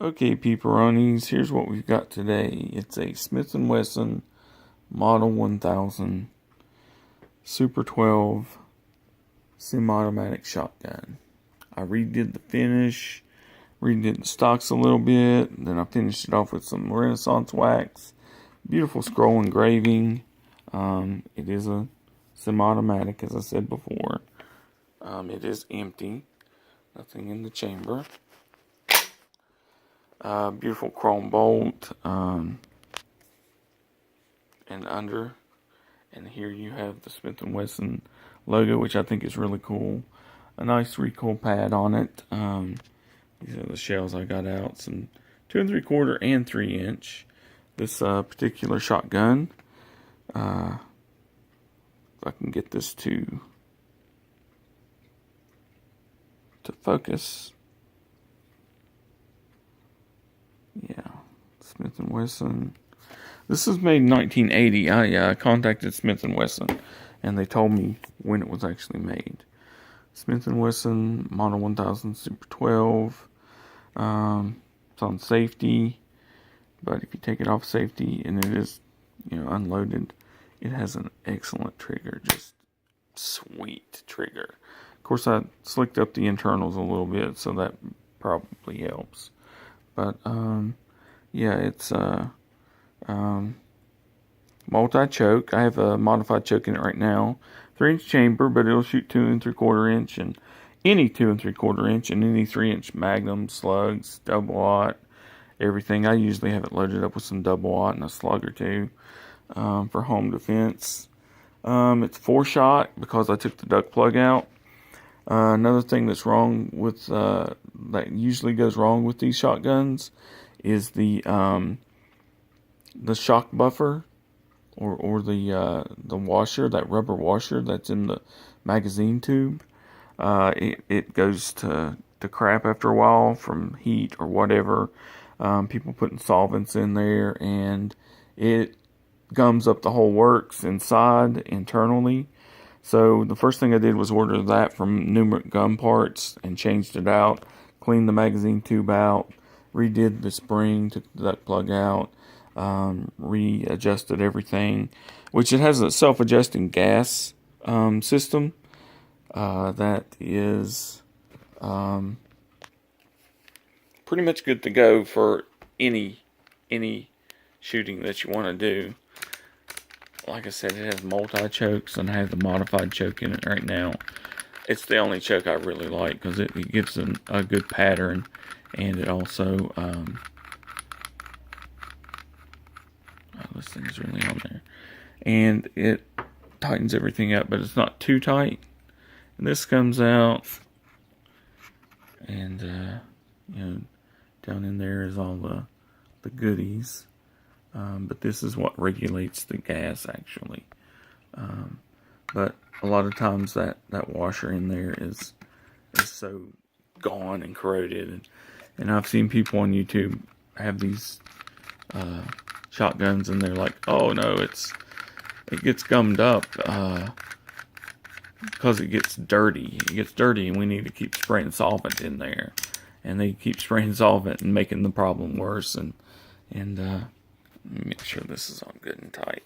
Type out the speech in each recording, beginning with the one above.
Okay, peeperonis, here's what we've got today. It's a Smith & Wesson Model 1000 Super 12 semi-automatic shotgun. I redid the finish, redid the stocks a little bit, then I finished it off with some Renaissance wax. Beautiful scroll engraving. It is a semi-automatic, as I said before. It is empty. Nothing in the chamber. Beautiful chrome bolt, and under, and here you have the Smith & Wesson logo, which I think is really cool. A nice recoil pad on it. These are the shells I got out, some 2 3/4 and 3-inch. This particular shotgun, if I can get this to focus. Yeah, Smith & Wesson. This is made in 1980. I contacted Smith & Wesson, and they told me when it was actually made. Smith & Wesson Model 1000 Super 12. It's on safety, but if you take it off safety and it is, unloaded, it has an excellent trigger. Just sweet trigger. Of course, I slicked up the internals a little bit, so that probably helps. But yeah, it's multi-choke. I have a modified choke in it right now. 3-inch chamber, but it'll shoot 2 3/4 inch and any 2 3/4 inch and any 3-inch Magnum, slugs, double aught, everything. I usually have it loaded up with some double aught and a slug or two for home defense. It's 4-shot because I took the duck plug out. Another thing that's wrong with that usually goes wrong with these shotguns is the shock buffer or the washer, that rubber washer that's in the magazine tube. It goes to crap after a while from heat or whatever. People putting solvents in there, and it gums up the whole works inside internally. So the first thing I did was order that from Numeric Gum Parts and changed it out, cleaned the magazine tube out, redid the spring, took the duct plug out, readjusted everything, which it has a self-adjusting gas system that is pretty much good to go for any shooting that you want to do. Like I said, it has multi-chokes, and I have the modified choke in it right now. It's the only choke I really like because it gives a good pattern, and it also, this thing's really on there, and it tightens everything up, but it's not too tight. And this comes out, and, down in there is all the goodies. But this is what regulates the gas, actually. But a lot of times that washer in there is so gone and corroded. And I've seen people on YouTube have these shotguns, and they're like, oh no, it gets gummed up because it gets dirty. It gets dirty, and we need to keep spraying solvent in there. And they keep spraying solvent and making the problem worse. And make sure this is on good and tight.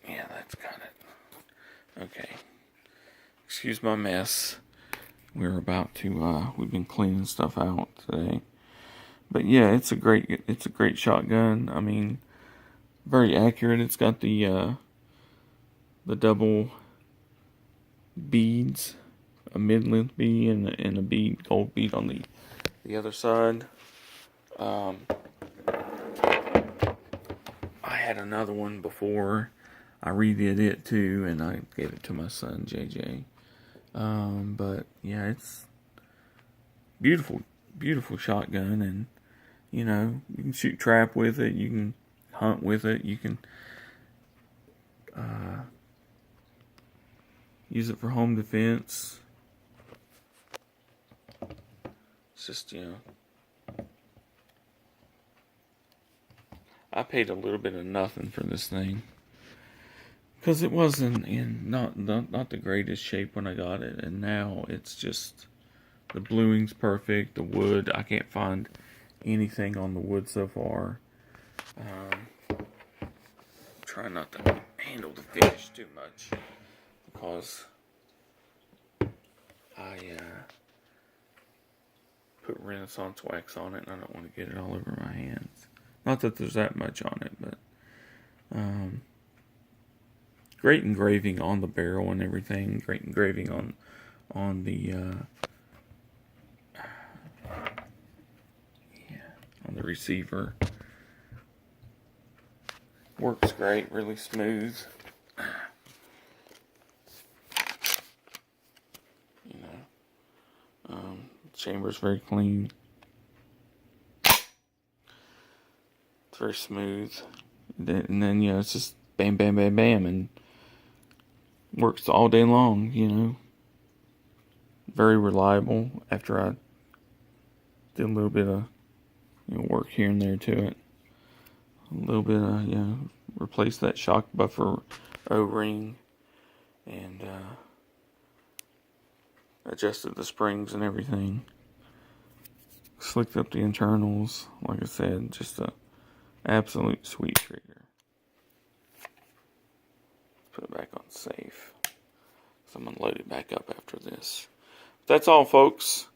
Yeah, that's got it. Okay. Excuse my mess. We're about to, we've been cleaning stuff out today. But yeah, it's a great shotgun. I mean, very accurate. It's got the double beads, a mid-length bead and a bead, gold bead on the other side. I had another one before. I redid it too, and I gave it to my son JJ. But yeah, it's beautiful shotgun, and you can shoot trap with it, you can hunt with it, you can use it for home defense. It's just, I paid a little bit of nothing for this thing. Because it wasn't in not the greatest shape when I got it, and now it's just, the bluing's perfect. The wood, I can't find anything on the wood so far. Try not to handle the finish too much because I put Renaissance wax on it and I don't want to get it all over my hands. Not that there's that much on it, but great engraving on the barrel and everything. Great engraving on the on the receiver. Works great, really smooth. You know, chamber's very clean. It's very smooth. And then it's just bam, bam, bam, bam, and works all day long. Very reliable. After I did a little bit of work here and there to it. A little bit of, replace that shock buffer O-ring and adjusted the springs and everything. Slicked up the internals. Like I said, just a absolute sweet trigger. Put it back on safe. So I'm going to load it back up after this. That's all, folks.